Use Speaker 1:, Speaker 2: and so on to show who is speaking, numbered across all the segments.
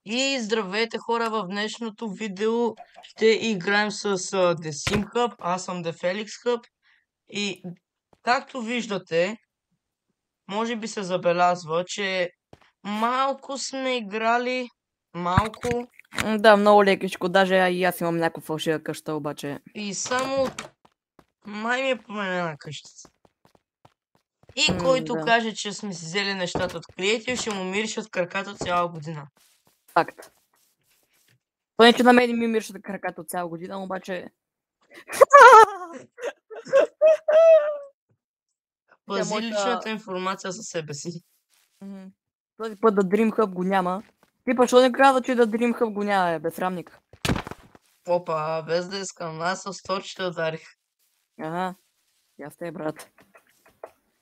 Speaker 1: И здравейте хора, в днешното видео ще играем с The Sim Hub. Аз съм The Felix Hub. И както виждате, може би се забелязва, че малко сме играли. Малко.
Speaker 2: Да, много лекичко. Даже и аз имам някаква фалшива къща, обаче.
Speaker 1: И само май ми е променена къщата. И който
Speaker 2: да.
Speaker 1: каже, че сме си взели нещата от Creative, ще му миришат краката цяла година.
Speaker 2: Факт. Поне, че на мен ми миришат краката от цяла година, обаче...
Speaker 1: Пази личната информация за себе си.
Speaker 2: Този път да Dream Hub го няма. Ти па, що не каза, че да Dream Hub го няма, безсрамник?
Speaker 1: Опа, без да искам, аз с торчите ударих.
Speaker 2: Ага, я сте, брат.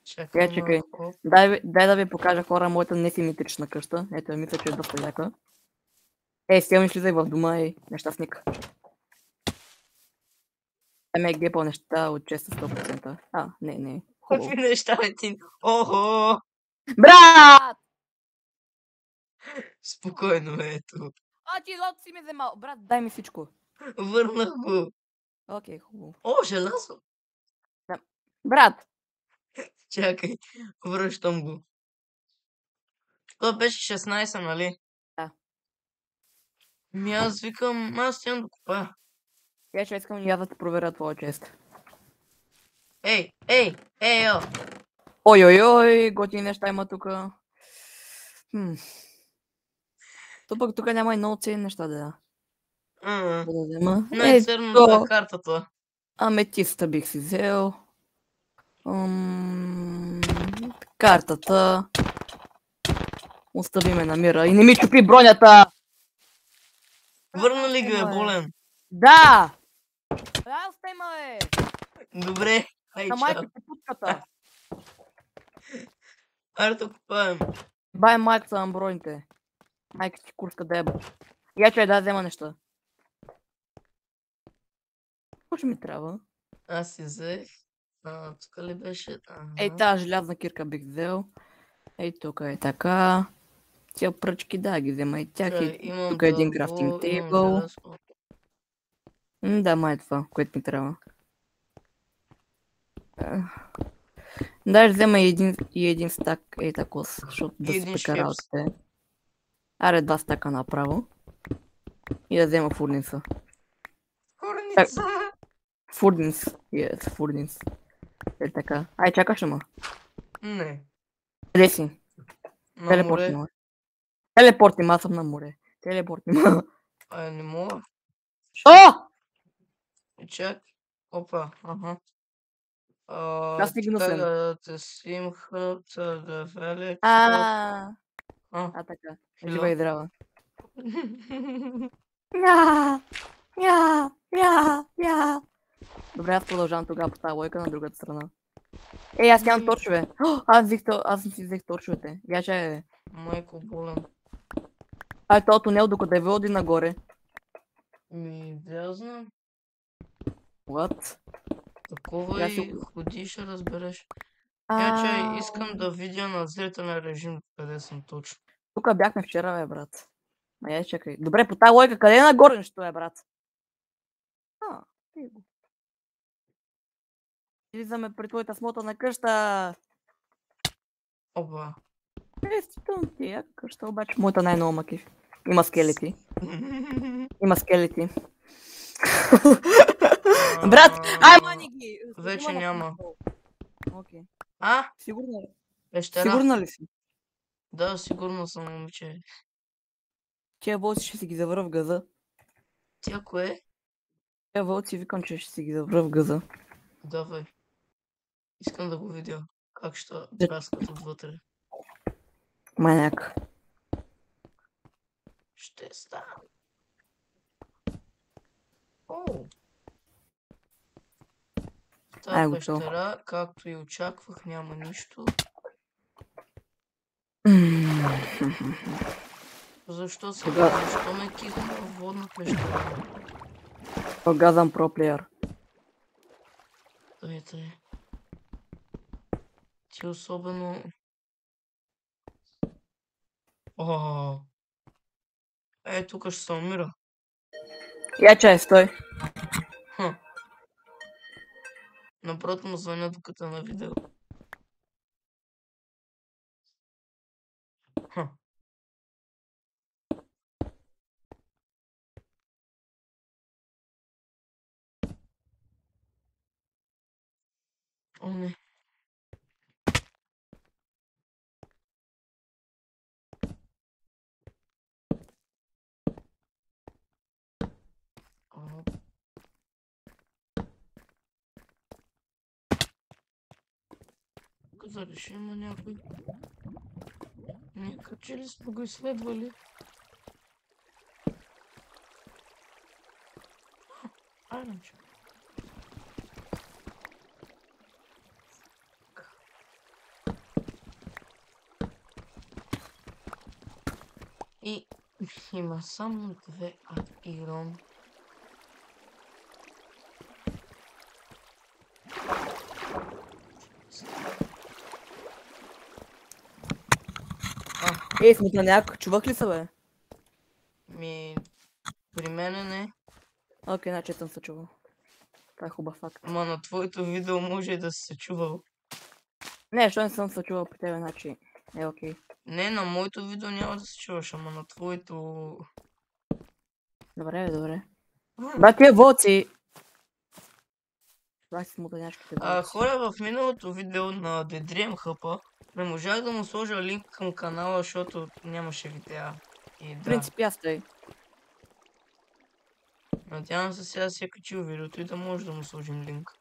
Speaker 1: Чакай.
Speaker 2: Дай да ви покажа, хора, моята несиметрична къща. Ето, мисля, че е доста яка. Сега ми слизай в дома, нещастник. Ме е гепал неща от честа 100%. Не.
Speaker 1: Какви неща, бе ти? Охо!
Speaker 2: Брат!
Speaker 1: Спокойно, ето.
Speaker 2: Ти лот си ми вземал. Брат, дай ми всичко.
Speaker 1: Върнах го.
Speaker 2: Окей, хубаво.
Speaker 1: О, желязо!
Speaker 2: Да. Брат!
Speaker 1: Чакай, връщам го. Това беше 16, нали?
Speaker 2: Да.
Speaker 1: Аз викам, аз стигам да купая.
Speaker 2: Я ще искам и аз да те проверя твоя чест.
Speaker 1: Ей, о!
Speaker 2: Ой, готини неща има тука. То пък тук няма и много ценни неща, да взема.
Speaker 1: Най-ценното е картата.
Speaker 2: Аметиста бих си взел. Картата. Остави ме на мира и не ми чупи бронята!
Speaker 1: Върна ли го е болен?
Speaker 2: Да! Остави ме!
Speaker 1: Добре, ай чао.
Speaker 2: майка ти путката.
Speaker 1: Айде да купаем.
Speaker 2: Бай майката на броните. Майка ти курска деба. Я че да взема неща. Какво ще ми трябва?
Speaker 1: Аз си взех. Тук ли беше?
Speaker 2: Тази желязна кирка бих взел. Тук е така. Тия пръчки, да, ги взема и тях. Тук е един крафтинг тейбъл. Да, май е това, което ми трябва. Даже взема и един стак, тако, защото да си пека работите. Аре, 2 стака направо. И да взема фурница. Фурнис. Фурнис. Така. Чакаш ли ма?
Speaker 1: Не.
Speaker 2: Къде си? Телепорти ма. Телепорти ма, аз съм на море. Телепорти ма.
Speaker 1: Не мога. Чак. Опа,
Speaker 2: Аз ти гнусен. Така. Жива и здрава. Добре, аз продължавам тогава по тази лойка на другата страна. Аз нямам торчове. Аз си взех торчовете. Гача
Speaker 1: майко болен.
Speaker 2: То тунел докъде води нагоре.
Speaker 1: Да знам.
Speaker 2: What?
Speaker 1: Такова и ходи, ще разбереш. Чай, искам да видя на зрителен режим къде съм точно.
Speaker 2: Тук бяхме вчера, бе, брат. Чакай. Добре, по тази лойка, къде е нагоре нещо, бе, брат? Излизаме при твоята смотана къща.
Speaker 1: Опа.
Speaker 2: Действително ти е къща, обаче моята най-много макив. Има скелети. Брат, мани ги!
Speaker 1: Вече няма.
Speaker 2: Окей.
Speaker 1: Сигурна ли?
Speaker 2: Сигурна ли си?
Speaker 1: Да, сигурно съм, момиче.
Speaker 2: Тия вълци ще си ги завра в газа.
Speaker 1: Тя кое?
Speaker 2: Тия вълци викам, че ще си ги завра в газа.
Speaker 1: Давай. Искам да го видя. Как ще праскат отвътре.
Speaker 2: Маняк.
Speaker 1: Ще става. Та пещера, както и очаквах, няма нищо. Защо ме кихна в водна пещера?
Speaker 2: Газам про плеер.
Speaker 1: Тъй. Ти особено... тук ще се умира.
Speaker 2: Я чай, стой.
Speaker 1: Хм. Напрот му звъня докато е на видео. Хм. О, не. О. Казали, ще има някой. Ние че ли сме го изследвали? Айранче. И има само 2 айрон.
Speaker 2: Ей, смутаняк, чувак ли са, бе?
Speaker 1: При мене не.
Speaker 2: Окей, значи съм се чувал. Това е хубав факт.
Speaker 1: Ама на твоето видео може и да си се чувал.
Speaker 2: Не, що не съм се чувал при тебе, значи е окей.
Speaker 1: Не, на моето видео няма да се чуваш, ама на твоето...
Speaker 2: Добре, добре. Ба, тия вълци! Това си смутаняшките вълци.
Speaker 1: Хора, в миналото видео на The Dream Hub не можах да му сложа линк към канала, защото нямаше видеа. И
Speaker 2: В
Speaker 1: да.
Speaker 2: принцип, аз тъй.
Speaker 1: Надявам се сега си е качил видеото и да може да му сложим линк.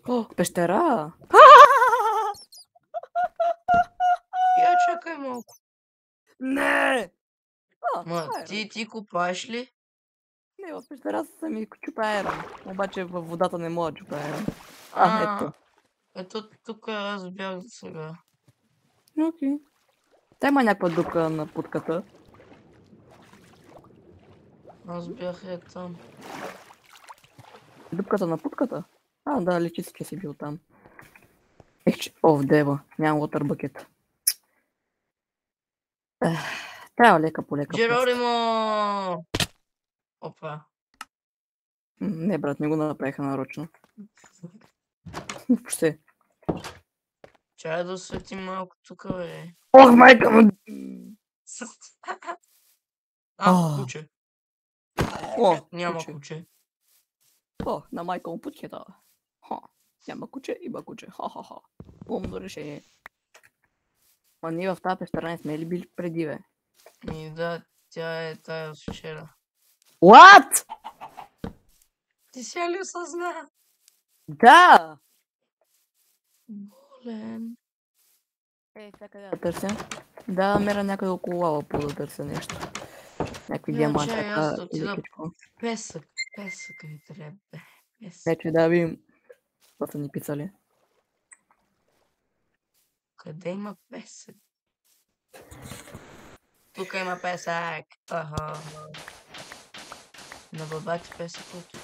Speaker 2: О, пещера!
Speaker 1: Я чакай малко.
Speaker 2: Не!
Speaker 1: Ма, ти копаеш ли?
Speaker 2: Не, в пещера съм и чупа ерон. Обаче във водата не мога да чупа ерон. Ето.
Speaker 1: Ето тук аз бях сега.
Speaker 2: Окей. Та има някаква дупка на путката.
Speaker 1: Аз бях там.
Speaker 2: Дупката на путката? Да, личи си, че си бил там. В дева. Нямам water bucket. Трябва лека по лека.
Speaker 1: Джеролимо! Опа.
Speaker 2: Не, брат, не го направиха нарочно. Въобще.
Speaker 1: Чай да осветим малко тук, бе.
Speaker 2: Ох, майка му!
Speaker 1: Куче. Няма куче.
Speaker 2: На майка му путчета. Няма куче, има куче. Ха-ха-ха. Умно решение. Ма ние в тази пещера не сме ли били преди, бе?
Speaker 1: Да, тя е тая от вчера.
Speaker 2: What?
Speaker 1: Ти сега ли осъзна?
Speaker 2: Да!
Speaker 1: Болен.
Speaker 2: Сега къде да търся? Да, мера някъде около лава по да търся нещо. Някакви диаманти.
Speaker 1: Аз да отида песък. Песък ми трябва.
Speaker 2: Вече да видим. Това са ни писали.
Speaker 1: Къде има песък? Тук има песък. На бабати песък от тук.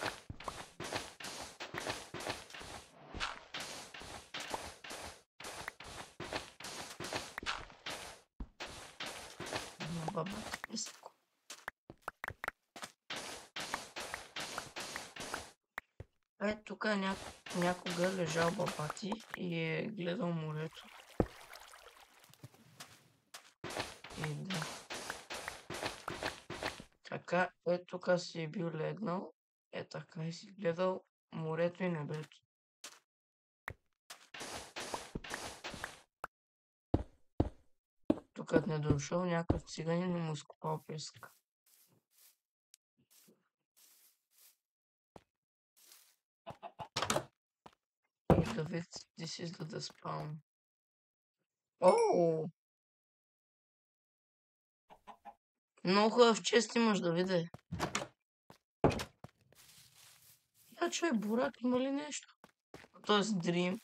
Speaker 1: На бабати песък. Тук някога е лежал бабати и е гледал морето. И да. Така, тук си е бил легнал. Така и си гледал морето и небето. Тук не дошъл някакъв циганин и му изкопал песък. David, this is the spawn. Оу! Много хубав чест имаш, Давиде. Чай, бурак, има ли нещо? Тоест, Dream.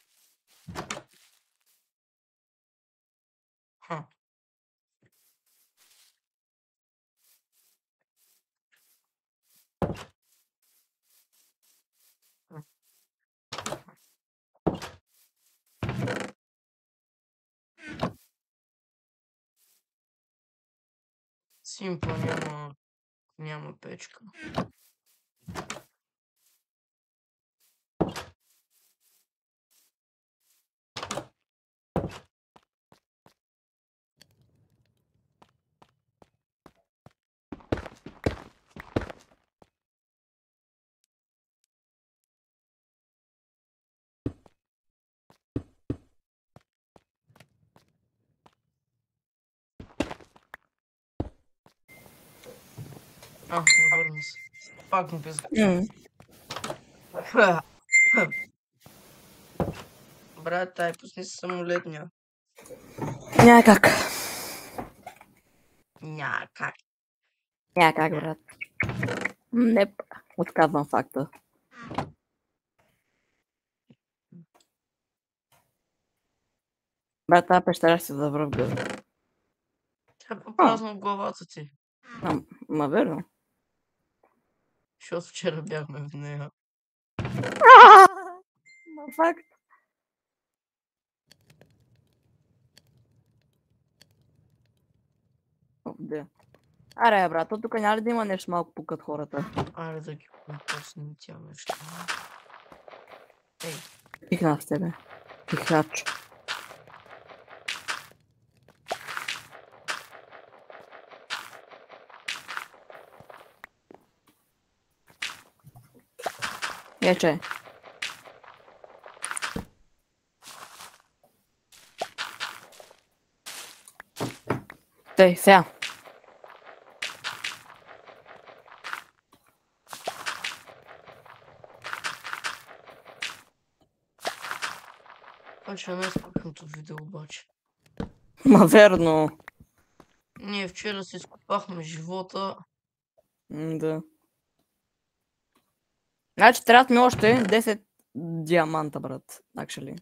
Speaker 1: Симпа, няма печка. Върна се. Пак му без Брат, тай пусни се самолетния.
Speaker 2: Някак.
Speaker 1: Някак.
Speaker 2: Някак, брат. Не, отказвам факта. Брат, тази пещера ще се завръв гъда.
Speaker 1: Тя е по-празна в главата ти.
Speaker 2: Ма верно.
Speaker 1: Защото вчера бяхме в нея.
Speaker 2: Ма факт. Да. Аре, брат, тук няма ли да има нещо малко пукат хората?
Speaker 1: Аре да ги компоснем тя неща. Ей.
Speaker 2: Пихна с тебе. Пихач. Че. Тъй, сега.
Speaker 1: Това ще е най-спъкното видео обаче.
Speaker 2: Ма верно.
Speaker 1: Ние вчера си изкопахме живота.
Speaker 2: Да. Значи трябва ми още 10 диаманта, брат. Actually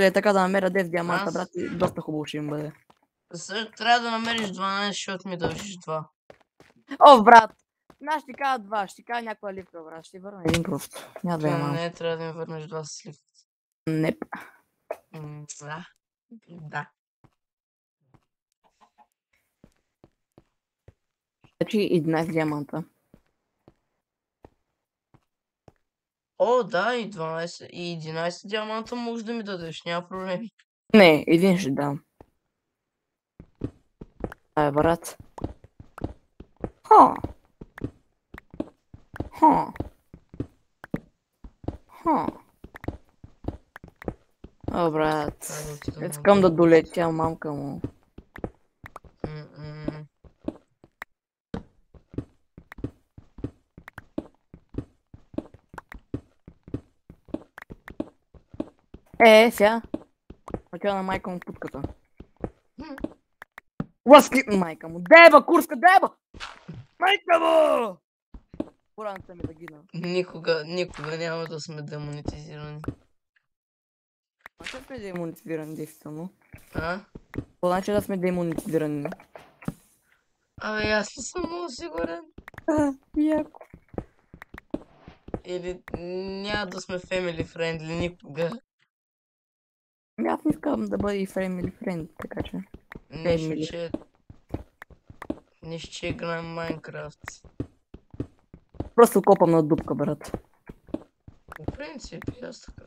Speaker 2: е така да намеря 10 диаманта, брат, и доста хубаво ще им бъде.
Speaker 1: Трябва да намериш 12, защото ми дължиш 2.
Speaker 2: О, брат! Аз ще кажа 2, ще кажа някаква ливка, брат. Ще върна един просто. Няма да има.
Speaker 1: Не, трябва да ми върнеш 2 с ливка.
Speaker 2: Не.
Speaker 1: Да.
Speaker 2: Значи 11 диаманта.
Speaker 1: О, да, и 12, и 11 диаманта може да ми дадеш, няма проблеми.
Speaker 2: Не, един ще дам. Брат. О, брат. Искам да долетя мамка му. Сега. Отива на майка му путката. Лъски майка му. Деба, курска, деба! Майка му! Пораната ми да гина.
Speaker 1: Никога няма да сме демонетизирани.
Speaker 2: А че сме демонетизирани, действително?
Speaker 1: По
Speaker 2: начин да сме демонетизирани.
Speaker 1: Абе, аз не съм много сигурен.
Speaker 2: Яко.
Speaker 1: Или няма да сме family friendly никога.
Speaker 2: Аз не искам да бъда и family friend, така че.
Speaker 1: Нищо, че играем Майнкрафт.
Speaker 2: Просто копам на дупка, брат.
Speaker 1: По принцип, аз така.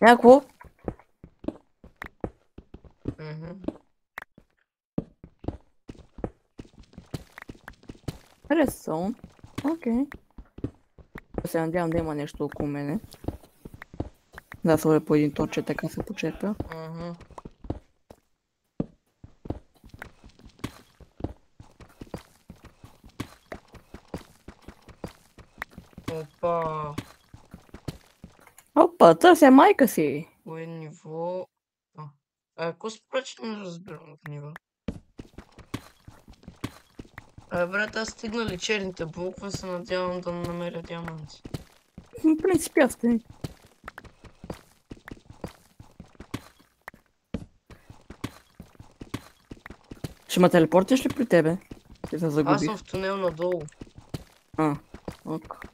Speaker 2: Някакво? Redstone. Окей. Се надявам да има нещо около мене. Да сложа по един точе, така се почерпя. Опа, търся майка си.
Speaker 1: Кое ниво? Ако спрачи не разбирам в нива. Брат, аз стигна ли черните блокове, се надявам да намеря диаманти.
Speaker 2: В принцип, аз сте. Ще ме телепортиш ли при тебе? Ще се загубиш.
Speaker 1: Аз съм в тунел надолу.
Speaker 2: Ок.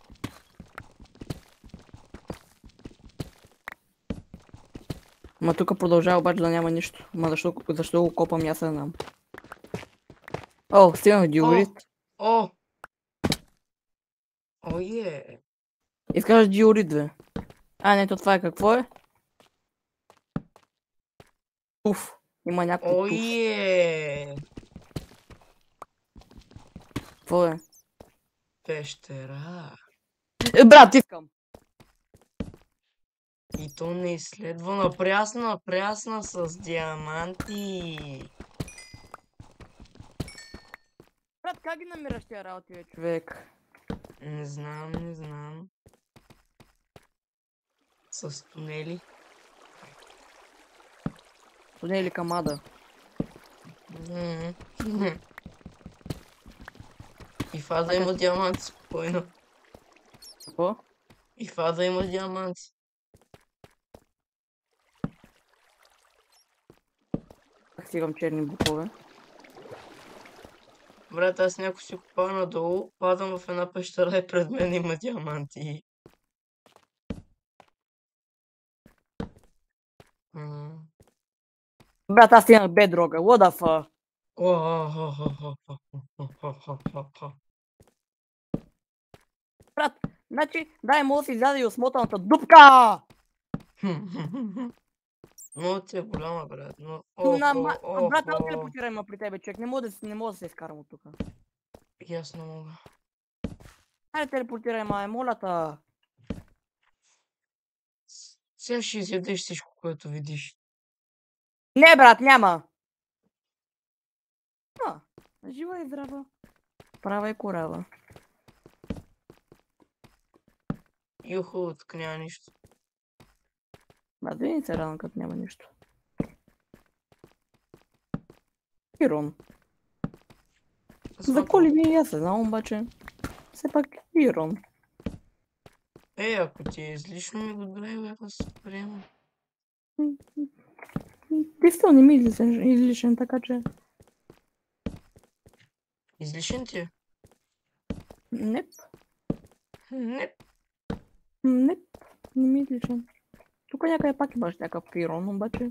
Speaker 2: Ма тук продължава обаче да няма нищо. Ма защо го копам, аз не знам. О, стигнах диорит.
Speaker 1: О! О, е!
Speaker 2: Искаш диорит, бе. А, не, то това е какво е? Туф. Има някакво
Speaker 1: О,
Speaker 2: туф.
Speaker 1: е!
Speaker 2: Какво е?
Speaker 1: Пещера.
Speaker 2: Брат, искам!
Speaker 1: И то не изследвана. Прясна с диаманти.
Speaker 2: Брат, как ги намираш тия работи, бе, човек?
Speaker 1: Не знам. С тунели.
Speaker 2: Тунели към ада.
Speaker 1: И фаза има диаманти, спокойно.
Speaker 2: Какво?
Speaker 1: И фаза има диаманти.
Speaker 2: Как стигам черни букове?
Speaker 1: Брат, аз някой си копа надолу, падам в една пещера и пред мен има диаманти.
Speaker 2: Брат, аз стигнах бедрога. What the fuck? Брат, значи, дай мога да си изяде и осмотаната дупка!
Speaker 1: Много ти е голяма, брат. Но...
Speaker 2: Брат, ела телепортирай ма при тебе, човек. Не мога да се изкарам от тука.
Speaker 1: Ясно мога.
Speaker 2: Хайде телепортирай ма, моля та.
Speaker 1: Сега ще изядеш всичко, което видиш.
Speaker 2: Не, брат, няма. Жива и здрава. Права и корава.
Speaker 1: Юху, тук няма нищо.
Speaker 2: Брат, винаги се радвам, като няма нищо. Ирон. За коли ми аз се знам, обаче. Все пак Ирон.
Speaker 1: Ако ти е излишно, ми го дай, да се приема.
Speaker 2: Ти стил не ми излишен, така че...
Speaker 1: Излишен ти е?
Speaker 2: Неп.
Speaker 1: Не.
Speaker 2: Не ми излишен. Тук някъде пак имаш някакъв Ирон, обаче...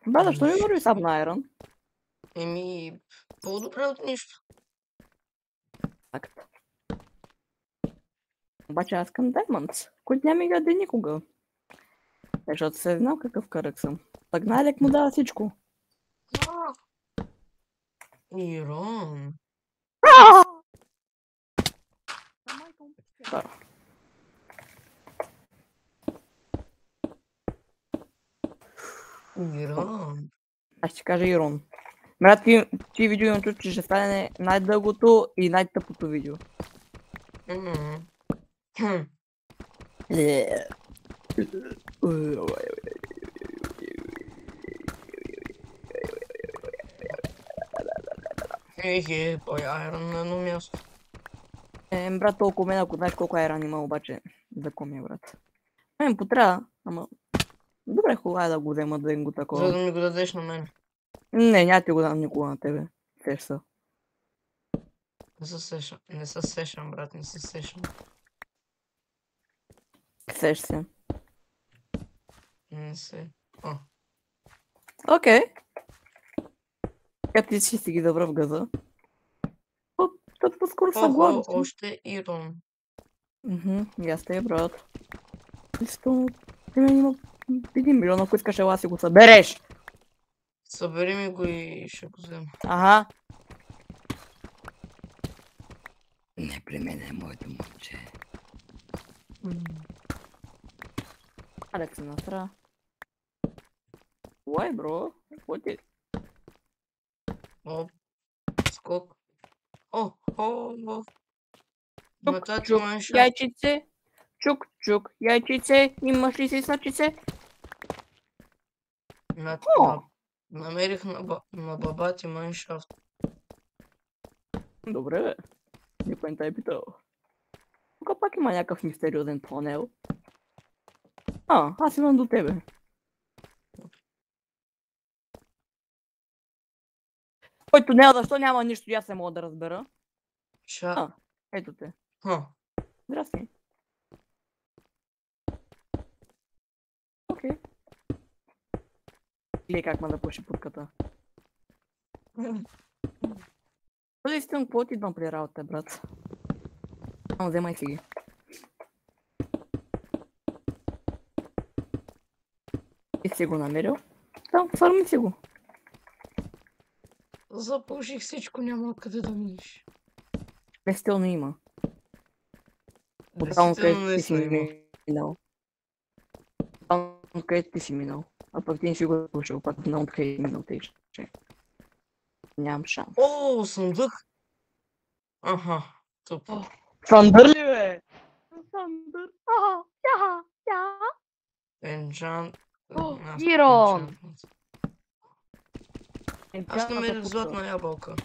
Speaker 2: Бе, защо ми върви саб на Айрон?
Speaker 1: По-добре от нищо.
Speaker 2: Факт. Обаче аз към Diamonds, които няма ми гаде никога. Защото се знам какъв кръг съм. Так най-лек му дава всичко.
Speaker 1: Ирон. Ирон.
Speaker 2: Аз ще кажа Ирон. Брат, ти видео имам чувство, че ще стане най-дългото и най-тъпото видео.
Speaker 1: Той Айрон на едно място.
Speaker 2: Брат, толкова мен, ако знаеш колко Айрон има, обаче за коми, брат. Мен потрябва, ама... Добре, хубаво да го взема да им го такова.
Speaker 1: За да ми го дадеш на мен.
Speaker 2: Не, няма ти го дам никога на тебе. Сеш са.
Speaker 1: Не се сешам, брат, не се сешам.
Speaker 2: Сеш се.
Speaker 1: Не се.
Speaker 2: Окей. Как ти си ги добра в газа? Тът по-скоро са гладни.
Speaker 1: Още Ирон.
Speaker 2: И аз те, брат. Действително, при мен има 1 милион, ако искаш ела си го събереш.
Speaker 1: Събери ми го и ще го взема.
Speaker 2: Ага. Не при мен е моето момче. Алекс се насра. Уай, бро? Какво ти?
Speaker 1: Скок.
Speaker 2: Чук, яйчице. Чук, яйчице. Имаш ли си сачице?
Speaker 1: Намерих на баба ти майншафт.
Speaker 2: Добре, бе. Никой не те е питал. Тук пак има някакъв мистериозен тунел. Аз имам до тебе. Кой тунел, защо няма нищо, аз не мога да разбера. Ето те.
Speaker 1: Ха.
Speaker 2: Здрасти. Окей. Или как ме да пуши путката. Бъде истинно, какво ти идвам при работа, брат? Само вземай си ги. И си го намерил? Там, фарми си го.
Speaker 1: Запуших всичко, няма откъде да минеш.
Speaker 2: Действително има. Там,
Speaker 1: Действително
Speaker 2: където ти
Speaker 1: наистина
Speaker 2: си
Speaker 1: има.
Speaker 2: минал. Там, където ти си минал. А пък ти не си го слушал, пък на откъде си минал, тъй че. Нямам шанс.
Speaker 1: О, сундук! Аха, тъпо.
Speaker 2: Сандър ли бе? Сандър.
Speaker 1: Енджан...
Speaker 2: О,
Speaker 1: Аз-
Speaker 2: Ирон!
Speaker 1: enchantment. Аз намерих златна ябълка.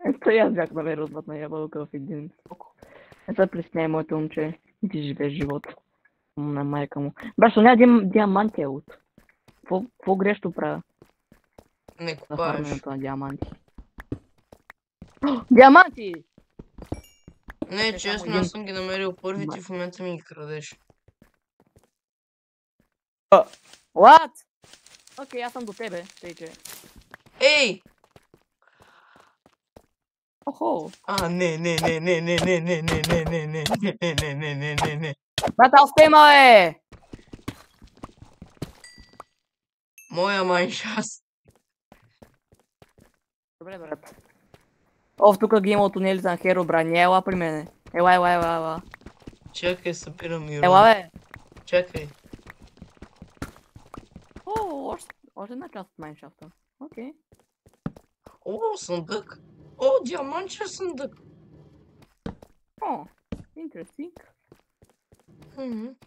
Speaker 2: Ето и аз бях намерил златна ябълка в един скок. Ето пресняй моето момче. И ти живееш живот. На майка му. Башо, няма диаманти от. Какво грещо правя
Speaker 1: Не
Speaker 2: за
Speaker 1: купаеш.
Speaker 2: фарменето на диаманти? Диаманти!
Speaker 1: Не,
Speaker 2: Е,
Speaker 1: честно,
Speaker 2: само един.
Speaker 1: аз съм ги намерил първите и в момента ми ги крадеш.
Speaker 2: What? Окей, аз съм до тебе, тъй че.
Speaker 1: Ей!
Speaker 2: Охо!
Speaker 1: Не, не, не, не, не, не, не, не, не, не, не, не, не, не, не, не, не, не.
Speaker 2: Брат, аз те има, бе!
Speaker 1: Моя майншаст.
Speaker 2: Добре, брат. Тук ги има от тунелите на Херобран. Ела при мене. Ела.
Speaker 1: Чакай, събирам
Speaker 2: Ела,
Speaker 1: Ирон.
Speaker 2: бе!
Speaker 1: Чакай.
Speaker 2: Още една част от майншафта. Окей.
Speaker 1: О, сундък. О, диамантчев сундък.
Speaker 2: О, интересting.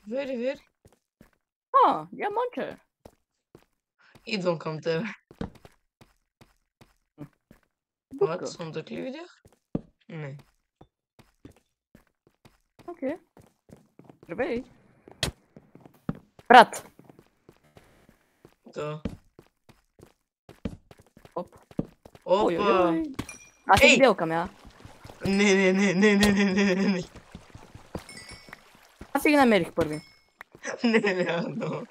Speaker 1: Вери.
Speaker 2: Диамантче.
Speaker 1: Идвам към тебе.
Speaker 2: Будка.
Speaker 1: Сундък ли видях? Не.
Speaker 2: Окей. Здравей. Брат.
Speaker 1: Да.
Speaker 2: Оп.
Speaker 1: Опа.
Speaker 2: Ой. Аз си
Speaker 1: Ей!
Speaker 2: ги белкам, я.
Speaker 1: Не.
Speaker 2: Аз си ги намерих първи.
Speaker 1: Не, но.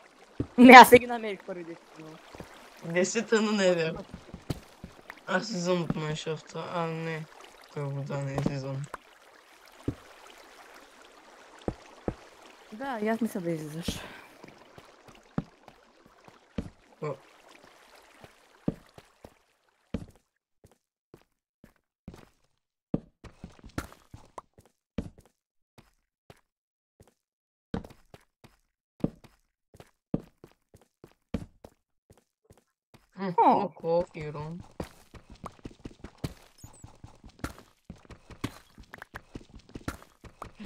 Speaker 2: Не, аз си ги намерих първи, действително.
Speaker 1: Десета не бях. Аз излизам от майншафта. Не. Той вода не излизам.
Speaker 2: Да, и аз мисля да излизаш.
Speaker 1: Око, Ирон.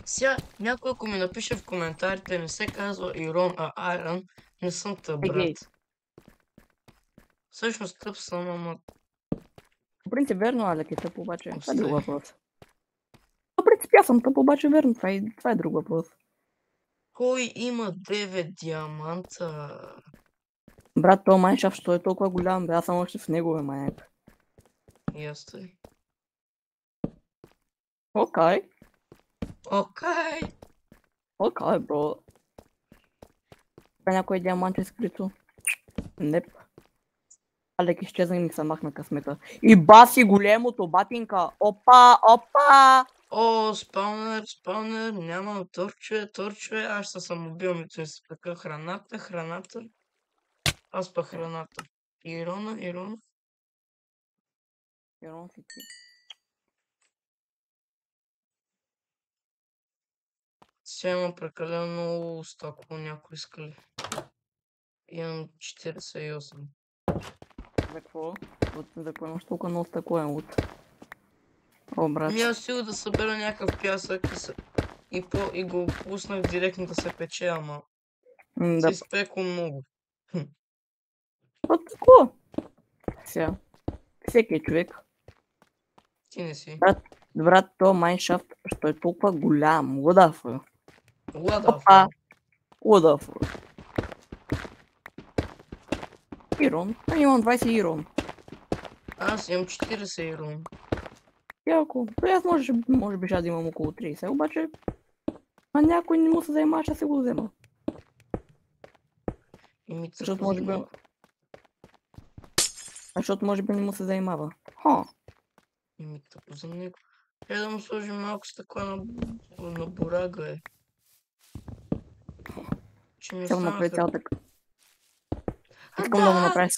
Speaker 1: Сега, някой ако ми напише в коментарите, не се казва Ирон, а Айрон, не съм тъп, брат. Всъщност тъп съм, ама...
Speaker 2: По принцип верно, Алек е тъп, обаче. Това е друг
Speaker 1: Остай.
Speaker 2: въпрос. По принцип аз съм тъп, обаче верно, това е друг въпрос.
Speaker 1: Кой има 9 диаманта?
Speaker 2: Брат, то майншафт, що е толкова голям, бе, аз съм още в него, бе, майк.
Speaker 1: И аз тъй.
Speaker 2: Окей, бро. Някой диамант е скрито. Неп. Алек изчезна и ми се махна късмета. И баси големото, батинка. Опа!
Speaker 1: О, спаунер, няма торче, аз се самоубил ми, че си така храната. Аз па храната. Ирона.
Speaker 2: Ирон си ти.
Speaker 1: Сега има прекалено много стакло, някой иска ли? Имам 48.
Speaker 2: За какво? За какво имаш толкова много стъкло е от? О, брат.
Speaker 1: Аз сигурно да събера някакъв пясък и го пуснах директно да се пече, ама
Speaker 2: Да.
Speaker 1: се изпекло много.
Speaker 2: От какво? Сега. Всеки е човек.
Speaker 1: Ти не си.
Speaker 2: Брат, то майншафт, що е толкова голям. What the
Speaker 1: Лада.
Speaker 2: fuck? Ирон? Имам 20 ирон.
Speaker 1: Аз имам 40 ирон.
Speaker 2: Яко. Аз може би ще да имам около 30, обаче а някой не му се занимава, ще се го взема.
Speaker 1: Еми,
Speaker 2: Защото
Speaker 1: цъка
Speaker 2: може би...
Speaker 1: взема.
Speaker 2: Защото може би не му се занимава. Ха.
Speaker 1: Еми, тъпо за него. Трябва да му сложим малко стъкла на борага, е. Че ми
Speaker 2: Искам да направи
Speaker 1: останаха...
Speaker 2: цялата...
Speaker 1: А,
Speaker 2: Искам да го
Speaker 1: да!
Speaker 2: направиш...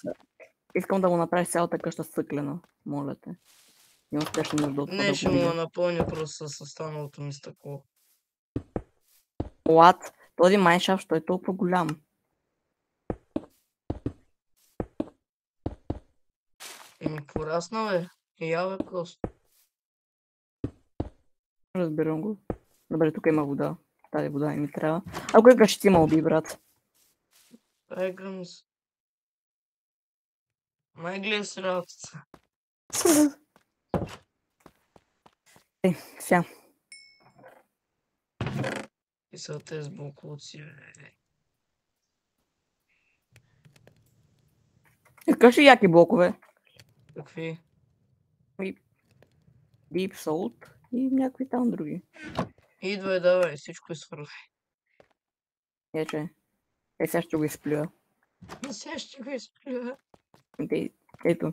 Speaker 2: Искам да го направиш цялата къща стъклена. Моля те. Имам спешна нужда от това
Speaker 1: Не,
Speaker 2: да
Speaker 1: ще
Speaker 2: го
Speaker 1: му я
Speaker 2: видя.
Speaker 1: напълня просто с останалото ми стъкло.
Speaker 2: What? Този майншафт, що е толкова голям?
Speaker 1: Еми, пораснал е. Я бе, просто.
Speaker 2: Разбирам го. Добре, тук има вода. Тази вода не ми трябва. А кой ще ти има уби, брат?
Speaker 1: Играм с... Май гледа с работата.
Speaker 2: Сега.
Speaker 1: И са тези буклуци, бе.
Speaker 2: Искаш ли яки блокове?
Speaker 1: Какви?
Speaker 2: Deep Salt и някакви там други.
Speaker 1: Идвай, давай, всичко изхвърляй.
Speaker 2: Че. Сега ще го изплюя.
Speaker 1: Сега ще го изплюя.
Speaker 2: Ето.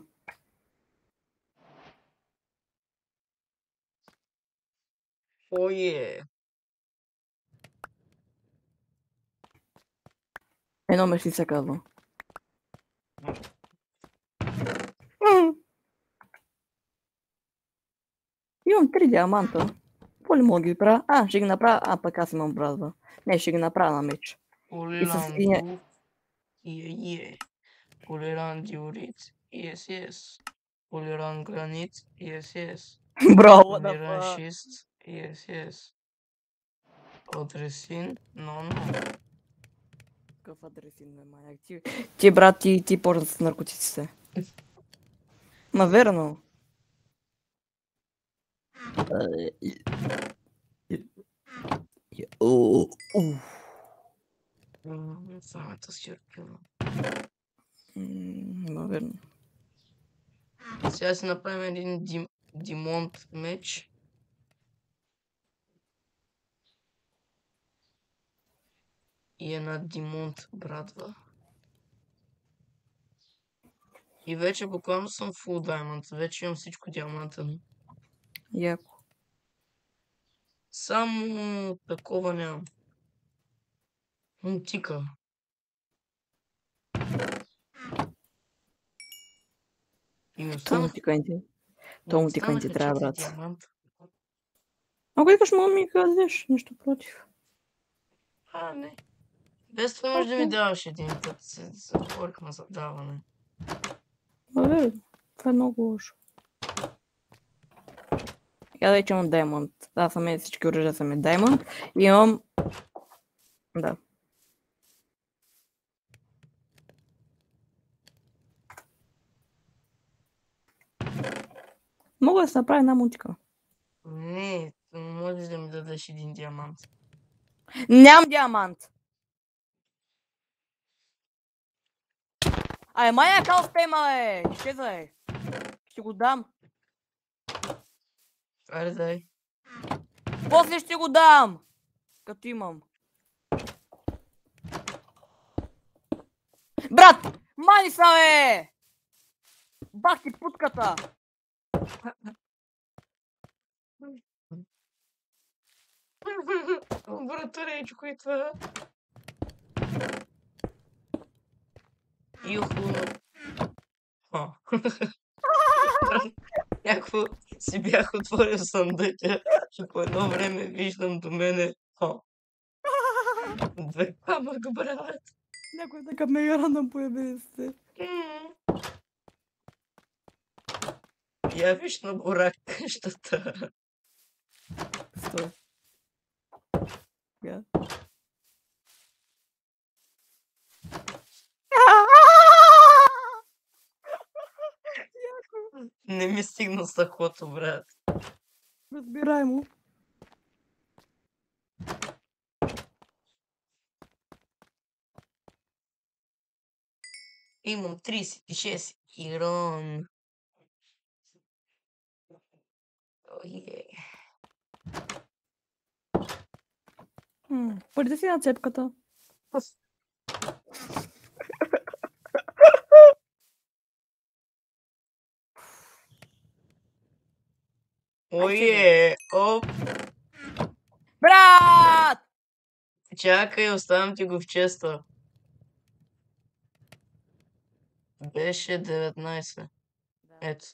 Speaker 1: Ое.
Speaker 2: Едно ме си се казва. Имам 3 диаманта. Какво ли мога да ги правя? Ще ги направя. Пък аз имам бразда. Не, ще ги направя на меч. И с синя...
Speaker 1: Олиланду. Е. Олиран диорит. Yes. Олиран гранит. Yes.
Speaker 2: Бро, what the
Speaker 1: Олиран
Speaker 2: fuck?
Speaker 1: шист. Yes. Отресин. No.
Speaker 2: Какъв адресин ме маняк. Ти, брат, ти почна с наркотиците. Наверно.
Speaker 1: Самата сюрпила.
Speaker 2: Наверно.
Speaker 1: Сега си направим един Димонт меч. И една Димонт брадва. И вече буквално съм full diamond. Вече имам всичко диамантено.
Speaker 2: Яко.
Speaker 1: Само такова нямам. Мутика. И ми
Speaker 2: То му
Speaker 1: останаха.
Speaker 2: тика не ти трябва,
Speaker 1: 4
Speaker 2: брат.
Speaker 1: диаманта.
Speaker 2: Ако искаш, мога ми кажеш, нищо против.
Speaker 1: Не. Без това може да ми даваш един път. Се затворихме за даване.
Speaker 2: Абе, това е много лошо. Я вече имам Diamond. Да, са всички оръжия са ми Diamond. И имам... Да. Мога да се направя една мутика.
Speaker 1: Не, можеш да ми дадеш един диамант.
Speaker 2: Нямам диамант! Мая кал тема, изчезвай! Ще го дам.
Speaker 1: Аре, дай.
Speaker 2: После ще го дам! Като имам. Брат! Мани са, бе! Бах ти путката!
Speaker 1: Братуречко и това. Юху. Някакво си бях отворил съндъка и по едно време виждам до мене 2 камък, брат.
Speaker 2: Някой така мега рано появи се.
Speaker 1: Я виж на борак къщата.
Speaker 2: Стой. Я.
Speaker 1: Не ми стигна стъклото, брат.
Speaker 2: Разбираемо.
Speaker 1: Имам 36 ирон.
Speaker 2: Преди си на цепката.
Speaker 1: Оп!
Speaker 2: Брат!
Speaker 1: Чакай, оставям ти го в честа. Беше 19. Ето.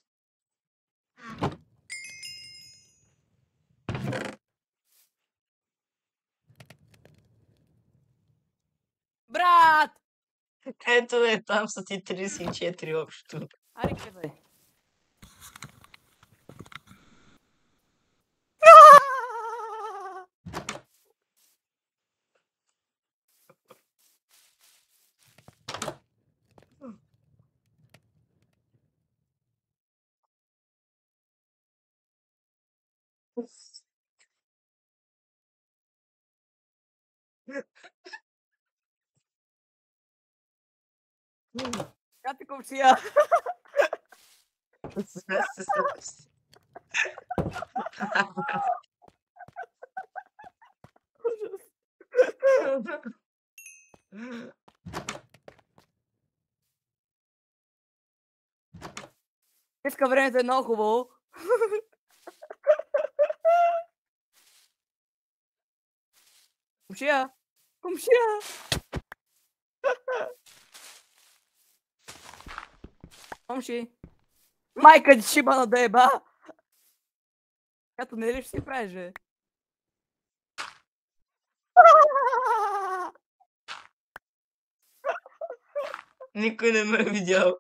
Speaker 2: Брат!
Speaker 1: Ето там са ти 34 общо.
Speaker 2: Аре, къде? Кати комшия! Днеска времето е много хубаво. Комшия! Комшия! Комши! Майка ти шибана да еба! Като не ли ще си правиш, бе?
Speaker 1: Никой не ме е видял.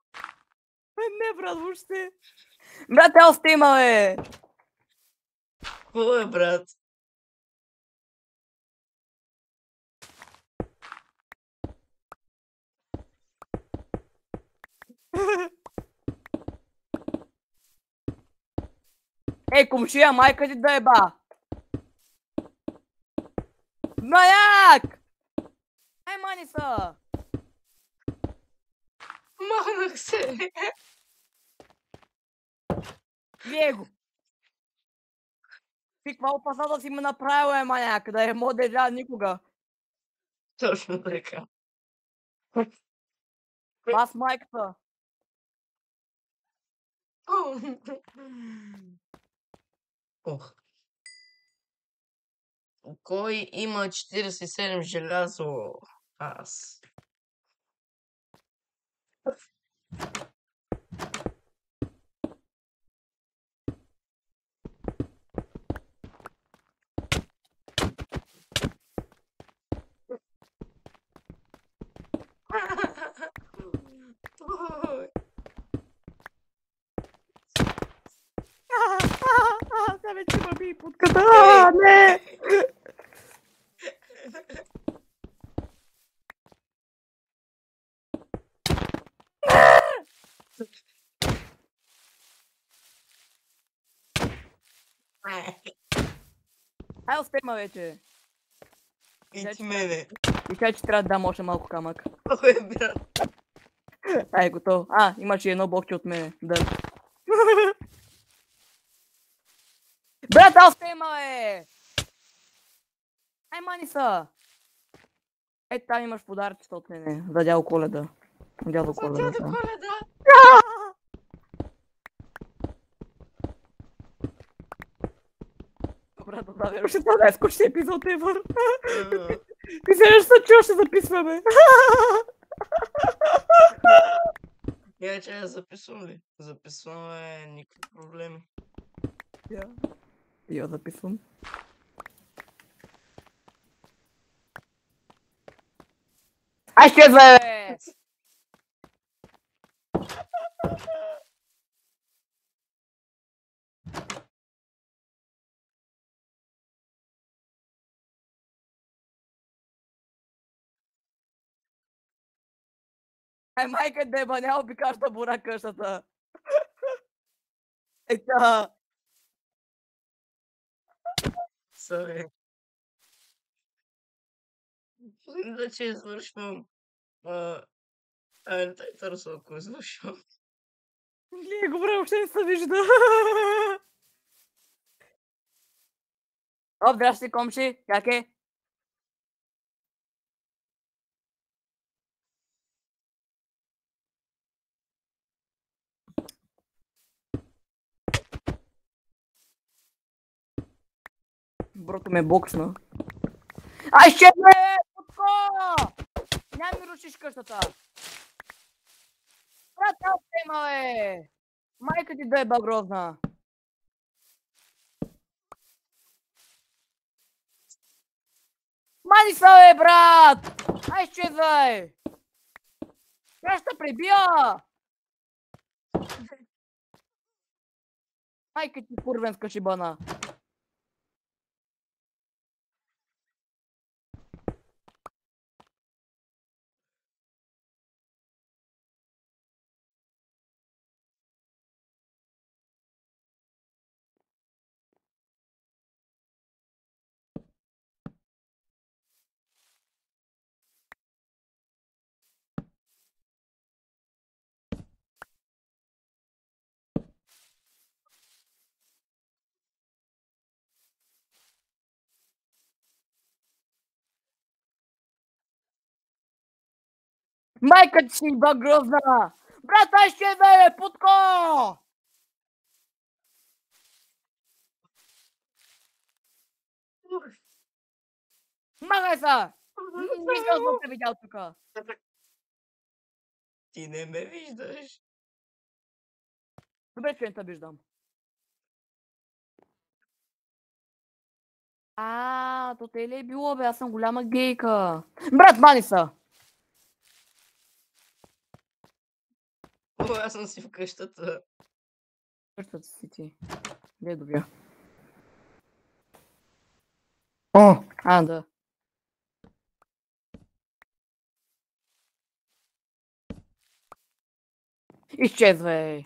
Speaker 2: Не, брат, въобще. Брат, ел сте има, бе!
Speaker 1: Какво е, брат?
Speaker 2: Ей, комшия, майка ти да еба! Маяк! Ай, мани са!
Speaker 1: Махнах се.
Speaker 2: Вие го! Ти каква опасна да си ме направил, е, маняк, да е мога държа никога.
Speaker 1: Точно така.
Speaker 2: Аз майката.
Speaker 1: Ох. Кой има 47 желязо? Аз.
Speaker 2: Сега вече ма би подката. Не! Ай, успема вече.
Speaker 1: И ти мене.
Speaker 2: И кажа, че трябва да дам още малко камък.
Speaker 1: Ой, брат.
Speaker 2: Ай, готово. Имаше едно блокче от мене. Да. Брат, успема, бе! Ай, мани са! Ето там имаш подаръчета от мене. За дядо Коледа. Дядо Коледа.
Speaker 1: Дядо Коледа.
Speaker 2: Добре, да верно, ще това най-скучния епизод ever. Ти сега ще се чува, ще записваме.
Speaker 1: Я че я записвам ли? Записваме, никакви проблеми.
Speaker 2: Я записвам. Ай, ще бе! Ай, майка да е баня, обикаш да бура къщата. Ета.
Speaker 1: Сори. Иначе извършвам търсо, ако извършвам.
Speaker 2: Гледай го, бре, въобще не се вижда. О, здрасти, комши, как е? Брото ме боксна. Ай, ще бе, путко! Няма ми рушиш къщата. Брат, аз тема, бе! Майка ти да е грозна. Мани са, бе, брат! Ай, изчезвай! Тя ще прибия! Майка ти курвенска шибана. Майка ти си грозна! Брат, ай, изчезвай, бе, путко! Махай са! Никога не съм те видял тука.
Speaker 1: Ти не ме виждаш.
Speaker 2: Добре, че не те виждам. То те ли е било, бе? Аз съм голяма гейка. Брат, мани са!
Speaker 1: О, аз съм си в къщата.
Speaker 2: Къщата си ти. Не е добя. О, да. Изчезвай!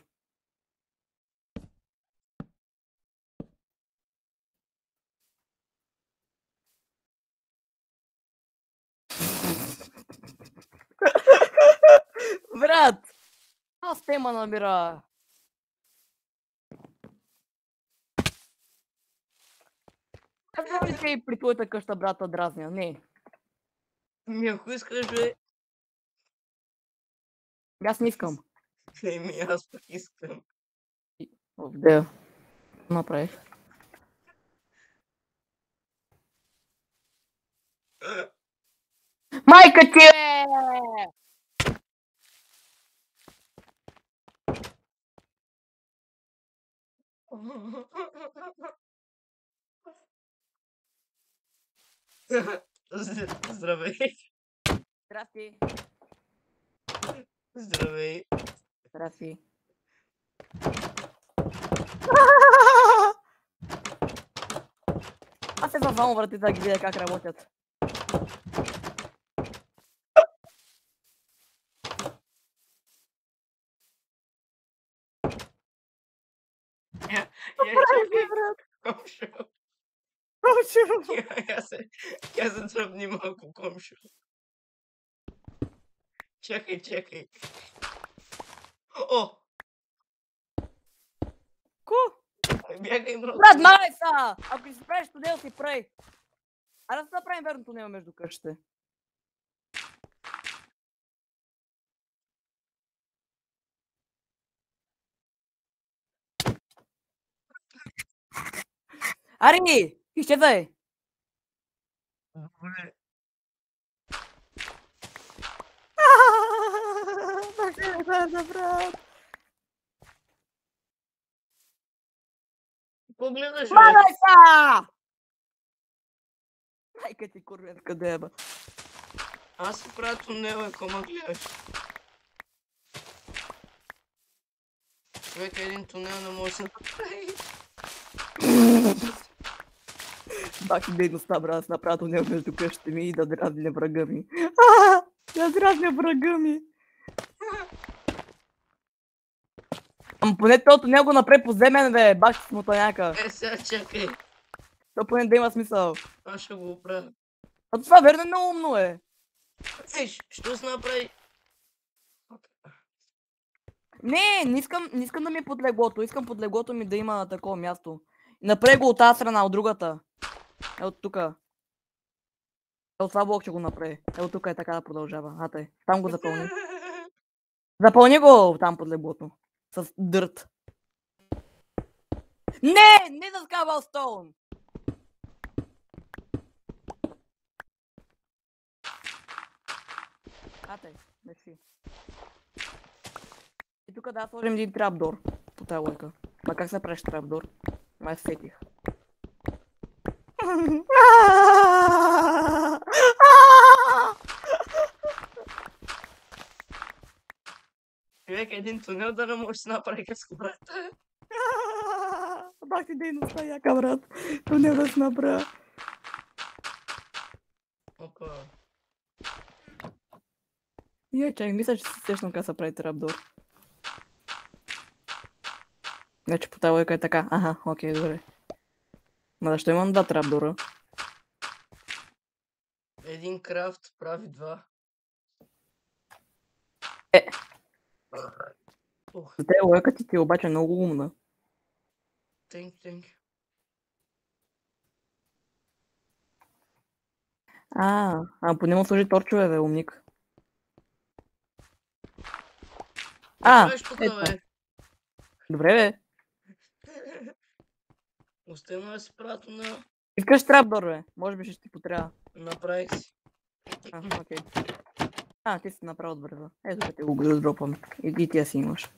Speaker 2: Брат! Аз тема набира. Аз ли и при твоята къща, брата, дразня? Не.
Speaker 1: Ако искаш, бе.
Speaker 2: Аз не искам.
Speaker 1: Аз пък искам.
Speaker 2: Да. Направих. Майка ти е!
Speaker 1: Здравей.
Speaker 2: Здрасти.
Speaker 1: Здравей.
Speaker 2: Здрасти. Аз се завам вратите да ги видя как работят.
Speaker 1: Комшо.
Speaker 2: Комшо!
Speaker 1: Я се дръпни малко, комшо. Чакай. О!
Speaker 2: Ко?
Speaker 1: Бягай много.
Speaker 2: Брат, май са! Ако си правиш тунел, си прави. А да се направим верно тунел между къщите. Ари! Изчезвай!
Speaker 1: Добре.
Speaker 2: Брат!
Speaker 1: Погледаш, бе.
Speaker 2: Май са! Майка ти курвенска деба.
Speaker 1: Аз си правя тунел, ако ме гледаш. Човек един тунел не може да се направи.
Speaker 2: Бах дейността, брат, аз направя тунел между къщите ми и да дразня врага ми. Да дразня врага ми. Ама поне този тунел го направи подземен, бе, бах ти смотаняка.
Speaker 1: Сега чакай.
Speaker 2: То поне да има смисъл.
Speaker 1: Аз ще го оправя.
Speaker 2: А това верно е много умно, е.
Speaker 1: Що се направи?
Speaker 2: Не искам да ми е под леглото. Искам под леглото ми да има такова място. Направи го от тази страна, от другата. Ето тука. Ето това блок ще го направи. Ето тук е така да продължава. А тъй. Там го запълни. Запълни го там под леглото. С дърт. Не! Не с Cobblestone! А тъй. Мерси. И тук да сложим един трапдор. По тази лойка. Ма как се правиш трапдор? Май сетих.
Speaker 1: Човек, един тунел да не може да се направи къско, брат.
Speaker 2: Бах ти дейността, яка, брат. Тунел да се направя.
Speaker 1: Опа.
Speaker 2: Чай, мисля, че се сещам как се прави трапдор. Значи по тази лойка е така. Аха, окей, добре. Ма защо имам два трапдора?
Speaker 1: Един крафт прави два. Ух,
Speaker 2: За тази лойка ти е обаче много умна.
Speaker 1: thank.
Speaker 2: Поне му служи торчове, бе, умник.
Speaker 1: Правиш тук,
Speaker 2: ето.
Speaker 1: бе.
Speaker 2: Добре, бе.
Speaker 1: Остави да си правя тунел.
Speaker 2: Искаш трапдор, бе. Може би ще ти потрябва.
Speaker 1: Направих си.
Speaker 2: Окей. Ти си направил добре, бе. Ето ще го дропвам. И тия си имаш.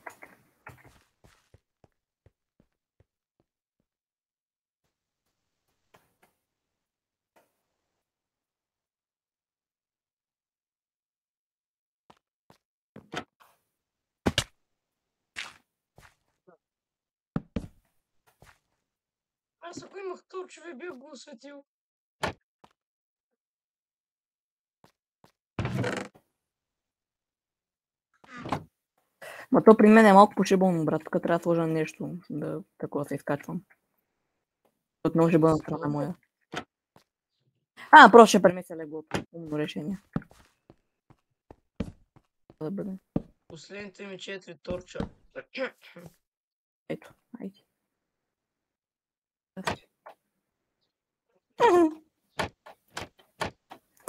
Speaker 1: Аз ако имах торчове, бях го осветил.
Speaker 2: Ма то при мен е малко пошибълно, брат. Тук трябва да сложа нещо, да такова се изкачвам. Отново ще бъда на страна моя. Просто ще премеся леглото. Умно решение. Да бъде.
Speaker 1: Последните ми 4 торча.
Speaker 2: Ето, айде.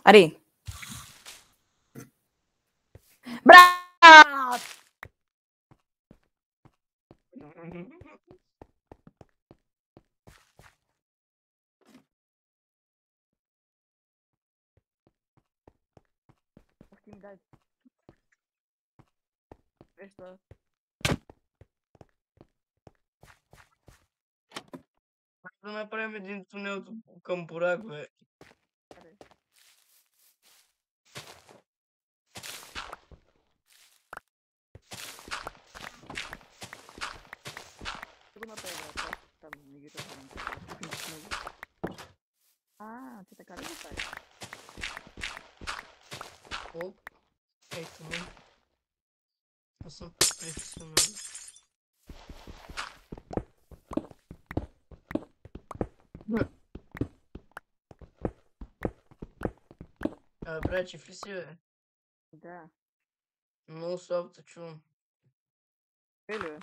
Speaker 2: Ари! Брат! Ти ми дай. Веща.
Speaker 1: Да направим един тунел към Бурак, бе.
Speaker 2: Ще го направя, брат. Там не ги разбирам. Ти така ли го правиш?
Speaker 1: Оп. Ето му. Аз съм професионал. Брат, чиф ли си, бе?
Speaker 2: Да.
Speaker 1: Много слабо те чувам.
Speaker 2: Или, бе?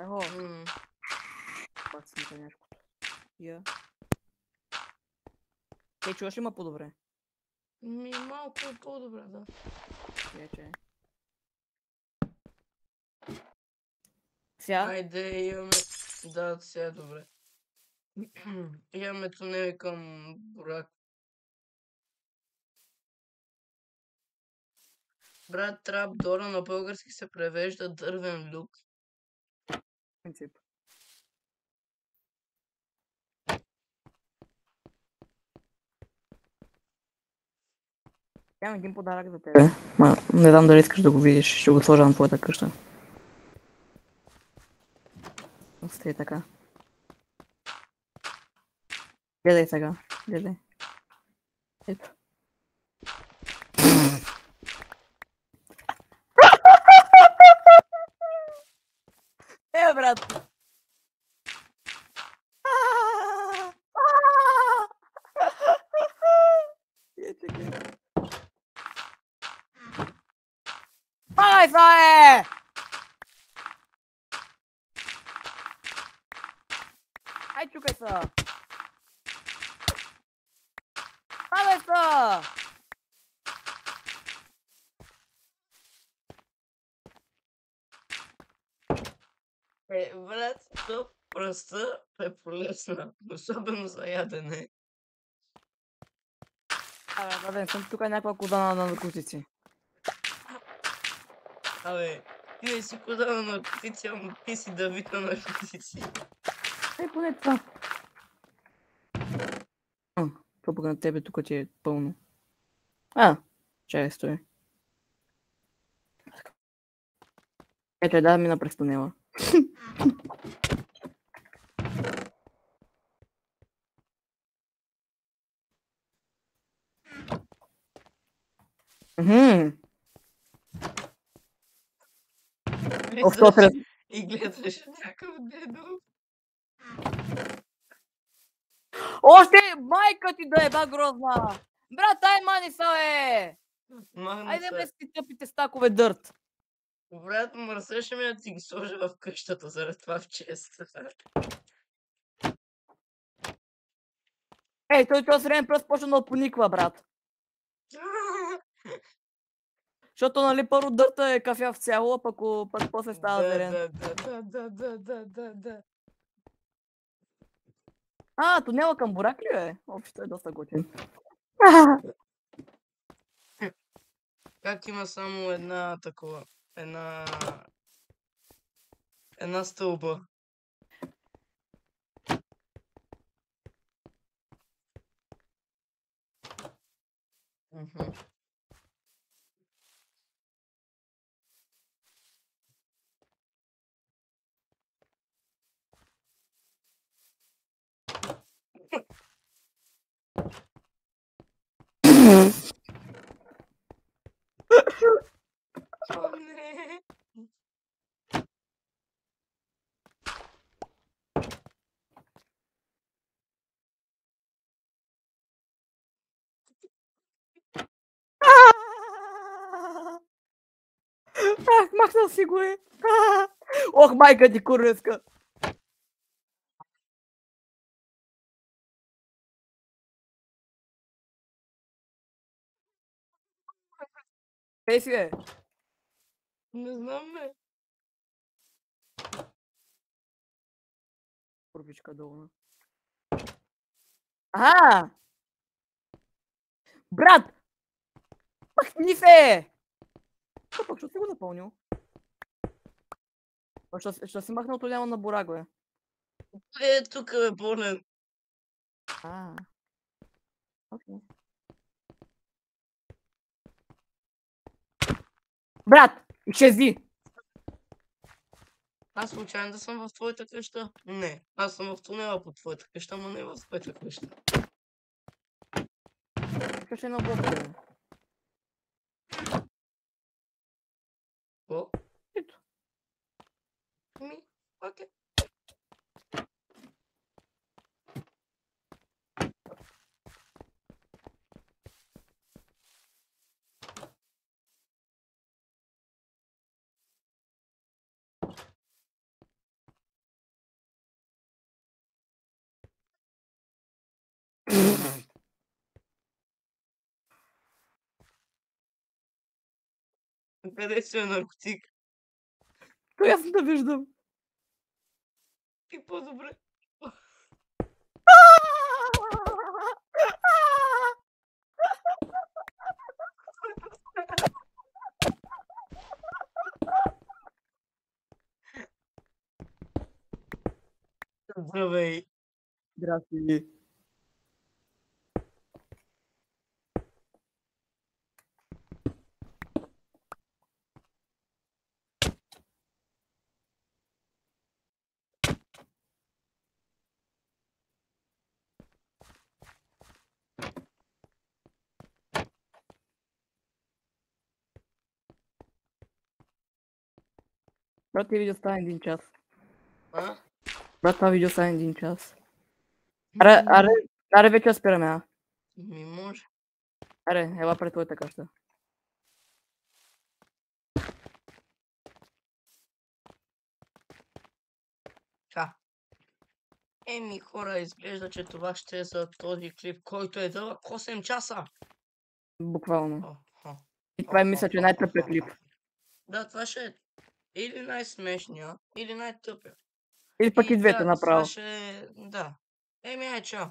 Speaker 2: Ехо.
Speaker 1: М.
Speaker 2: Пак си мисля нещо. Те чуваш ли ма по-добре?
Speaker 1: Малко е по-добре, да.
Speaker 2: Че. Сега?
Speaker 1: Айде, имаме... Да, сега е добре. Имаме тунели към Бурак. Брат, трапдора на български се превежда дървен люк.
Speaker 2: Принцип. Имам един подарък за тебе. Не знам дали искаш да го видиш. Ще го сложа на твоята къща. Остави така. Гледай сега. Гледай. Ето. Брат! Пай, Фае! Ай, чукай са!
Speaker 1: Защо пръста е полезна, особено за ядене?
Speaker 2: Абе, не съм тук някаква кода на наркотици.
Speaker 1: Абе, ти не си кода на наркотици, ама ти си Давид на наркотици.
Speaker 2: Поне това. Това пък на тебе тук ти е пълно. Чай, стой. Ето, да ми на престонела.
Speaker 1: Влизаш и гледаш някакъв дедо.
Speaker 2: Още майка ти да е ба грозна! Брат, ай мани са, бе!
Speaker 1: Махна
Speaker 2: Айде
Speaker 1: се.
Speaker 2: бе си тъпите стакове дърт.
Speaker 1: Брат, мърсеше ме да ти ги сложа в къщата, заради това в чест.
Speaker 2: Ей, той този време пръст почна да пониква, брат. Защото, нали, първо дърта е кафяв цяло, а пък после става зелен.
Speaker 1: Да.
Speaker 2: Тунела към Бурак ли е? Общо е доста готин.
Speaker 1: Как има само една такова, една стълба? О, не.
Speaker 2: Махнал си го е. Ох, майка ти курвеска. Ей си, бе.
Speaker 1: Не знам, бе.
Speaker 2: Курвичка долна. Брат! Махни се! Пък, що си го напълнил? Що си махнал тунела на Бурак, бе?
Speaker 1: Тук е болен.
Speaker 2: Окей. Брат, изчези!
Speaker 1: Аз случайно да съм в твоята къща? Не. Аз съм в тунела по твоята къща, но не в твоята къща.
Speaker 2: Къща е на блок, бе.
Speaker 1: Какво?
Speaker 2: Ето.
Speaker 1: Окей. Къде си е наркотик?
Speaker 2: То ясно да виждам.
Speaker 1: И по-добре. Здравей.
Speaker 2: Здрасти. Брат, това видео става 1 час. Брат, това видео става 1 час. Аре, вече спираме,
Speaker 1: Ми може.
Speaker 2: Аре, ела пред твоята къща.
Speaker 1: Еми хора, изглежда, че това ще е за този клип, който е дълъг 8 часа.
Speaker 2: Буквално. И това мисля, че е най-тъпия клип.
Speaker 1: Да, това ще е или най-смешния, или най-тъпия.
Speaker 2: Или пък и двете
Speaker 1: да,
Speaker 2: направо.
Speaker 1: това ще... Да. Еми, чао.